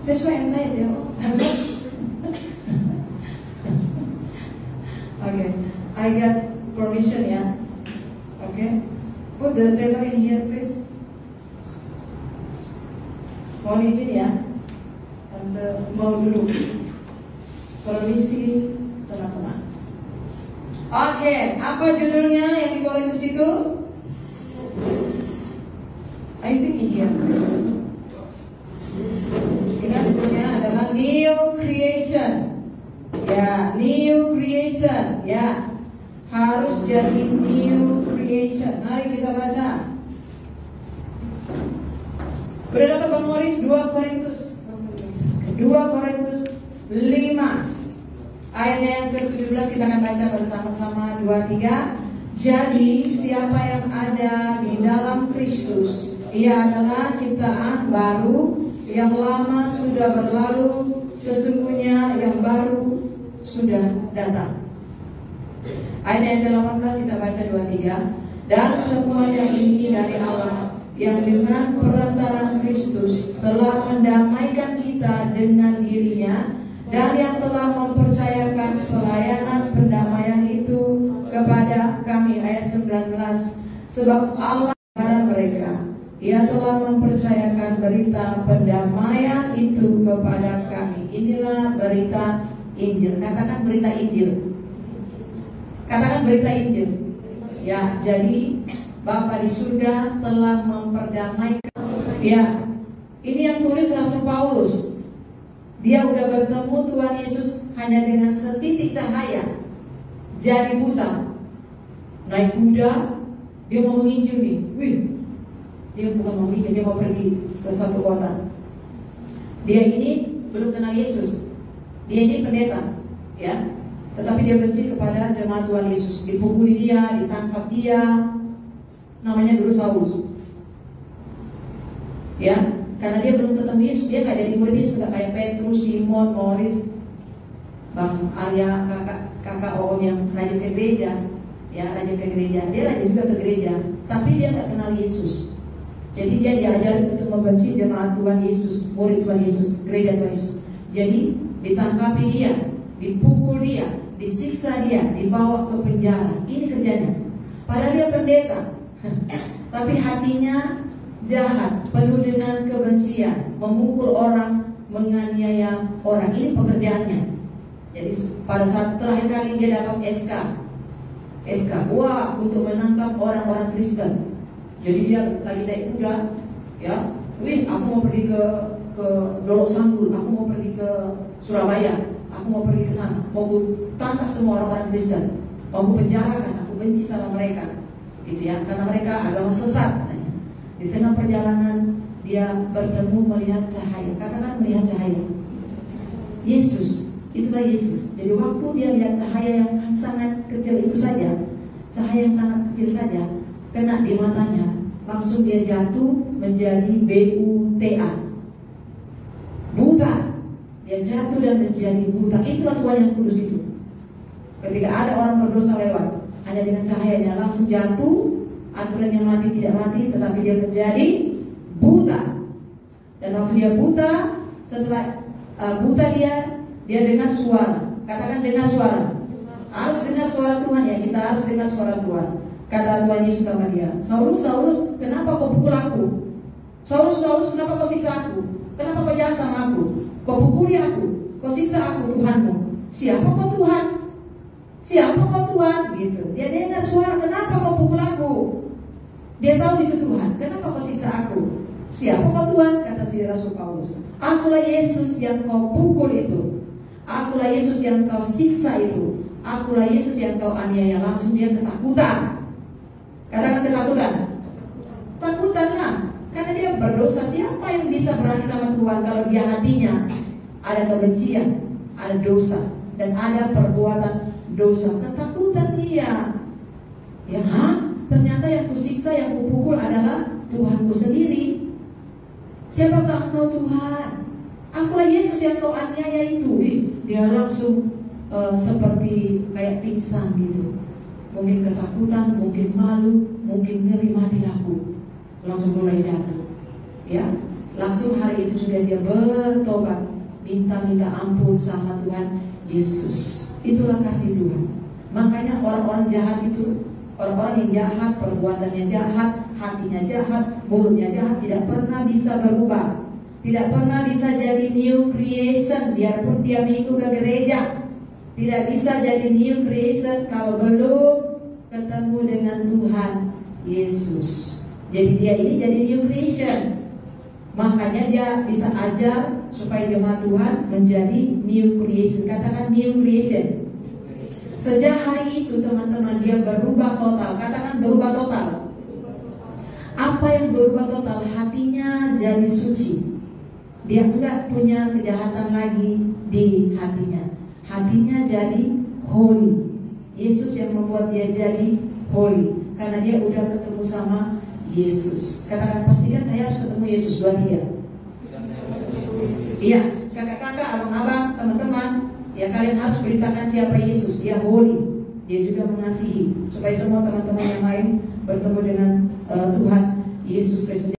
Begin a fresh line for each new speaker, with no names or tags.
That's why I'm late, you know. I'm late. Okay, I got permission, yeah. Okay, put the table in here, please. Mohon izin ya, Tante mau dulu. Permisi, teman-teman. Oke, apa judulnya yang di Korintus itu? I think in here. Ini judulnya adalah New Creation. Ya, New Creation. Ya, harus jadi New Creation. Mari kita baca. Udah dapat Bang Morris? 2 Korintus 5 ayat yang ke-17 kita akan baca bersama-sama. 2-3. Jadi siapa yang ada di dalam Kristus, ia adalah ciptaan baru, yang lama sudah berlalu, sesungguhnya yang baru sudah datang. Ayat yang ke-18 kita baca 2-3. Dan semuanya ini dari Allah, yang dengan perantaraan Kristus telah mendamaikan kita dengan dirinya, dan yang telah mempercayakan pelayanan pendamaian itu kepada kami. Ayat 19. Sebab Allah kepada mereka, ia telah mempercayakan berita pendamaian itu kepada kami. Inilah berita Injil. Katakan berita Injil. Katakan berita Injil. Ya, jadi Bapa di surga telah memperdamaikan. Ya, ini yang tulis Rasul Paulus. Dia udah bertemu Tuhan Yesus hanya dengan setitik cahaya, jadi buta, naik kuda, dia mau menginjil nih. Dia bukan mau menginjil, dia mau pergi ke suatu kota. Dia ini belum kenal Yesus. Dia ini pendeta, ya. Tetapi dia benci kepada jemaat Tuhan Yesus. Dipukuli dia, ditangkap dia. Namanya dulu Saulus, ya, karena dia belum ketemu Yesus, dia nggak jadi murid Yesus, nggak kayak Petrus, Simon, Morris, Bang Arya, kakak Om yang rajin ke gereja, ya, rajin ke gereja, dia rajin juga ke gereja, tapi dia nggak kenal Yesus. Jadi dia diajarin untuk membenci jemaat Tuhan Yesus, murid Tuhan Yesus, gereja Tuhan Yesus. Jadi ditangkapi dia, dipukul dia, disiksa dia, dibawa ke penjara. Ini kerjanya. Padahal dia pendeta, tapi hatinya jahat, penuh dengan kebencian, memukul orang, menganiaya orang. Ini pekerjaannya. Jadi pada saat terakhir kali dia dapat SK, wah, untuk menangkap orang-orang Kristen. Jadi dia lagi naik kuda, ya, aku mau pergi ke Dolok Sanggul, aku mau pergi ke Surabaya, aku mau pergi ke sana, mau tangkap semua orang-orang Kristen, mau penjarakan, aku benci sama mereka. Gitu ya, karena mereka agama sesat. Di tengah perjalanan dia bertemu, melihat cahaya. Katakan melihat cahaya. Yesus, itulah Yesus. Jadi waktu dia lihat cahaya yang sangat kecil itu saja, cahaya yang sangat kecil saja, kena di matanya, langsung dia jatuh menjadi buta. Buta. Dia jatuh dan menjadi buta. Itulah Tuhan yang kudus itu. Ketika ada orang berdosa lewat, hanya dengan cahayanya langsung jatuh. Aturan yang mati tidak mati, tetapi dia menjadi buta. Dan waktu dia buta, setelah buta dia dengar suara. Katakan dengar suara. Harus dengar suara Tuhan ya, kita harus dengar suara Tuhan. Kata Tuhan Yesus sama dia, Saulus, Saulus, kenapa kau pukul aku? Saulus, Saulus, kenapa kau siksa aku? Kenapa kau jahat sama aku? Kau pukuli aku, kau siksa aku, Tuhanmu. Siapa kau Tuhan? Siapa kau Tuhan? Gitu. Dia dengar suara, kenapa kau pukul aku? Dia tahu itu Tuhan. Kenapa kau siksa aku? Siapa kau Tuhan? Kata si Rasul Paulus. Akulah Yesus yang kau pukul itu. Akulah Yesus yang kau siksa itu. Akulah Yesus yang kau aniaya. Langsung dia ketakutan. Katakan ketakutan. Takutanlah. Karena dia berdosa. Siapa yang bisa berani sama Tuhan kalau dia hatinya ada kebencian, ada dosa, dan ada perbuatan dosa? Ketakutan dia. Ya, ternyata yang kusiksa, yang kupukul adalah Tuhanku sendiri. Siapakah engkau Tuhan? Akulah Yesus yang kau aniaya itu. Dia langsung seperti kayak pingsan gitu. Mungkin ketakutan, mungkin malu, mungkin ngeri, mati aku. Langsung mulai jatuh. Ya, langsung hari itu juga dia bertobat, minta ampun sama Tuhan Yesus. Itulah kasih Tuhan. Makanya orang-orang jahat itu, orang-orang yang jahat, perbuatannya jahat, hatinya jahat, mulutnya jahat, tidak pernah bisa berubah, tidak pernah bisa jadi new creation biarpun dia minggu ke gereja. Tidak bisa jadi new creation kalau belum ketemu dengan Tuhan Yesus. Jadi dia ini jadi new creation. Makanya dia bisa ajar supaya jemaat Tuhan menjadi new creation. Katakan new creation. Sejak hari itu teman-teman dia berubah total. Katakan berubah total. Apa yang berubah total? Hatinya jadi suci. Dia enggak punya kejahatan lagi di hatinya. Hatinya jadi holy. Yesus yang membuat dia jadi holy. Karena dia udah ketemu sama Yesus. Katakan pastikan saya harus ketemu Yesus buat dia. Iya, kakak-kakak, abang-abang, teman-teman, ya kalian harus beritakan siapa Yesus. Dia holy. Dia juga mengasihi. Supaya semua teman-teman yang lain bertemu dengan Tuhan Yesus Kristus.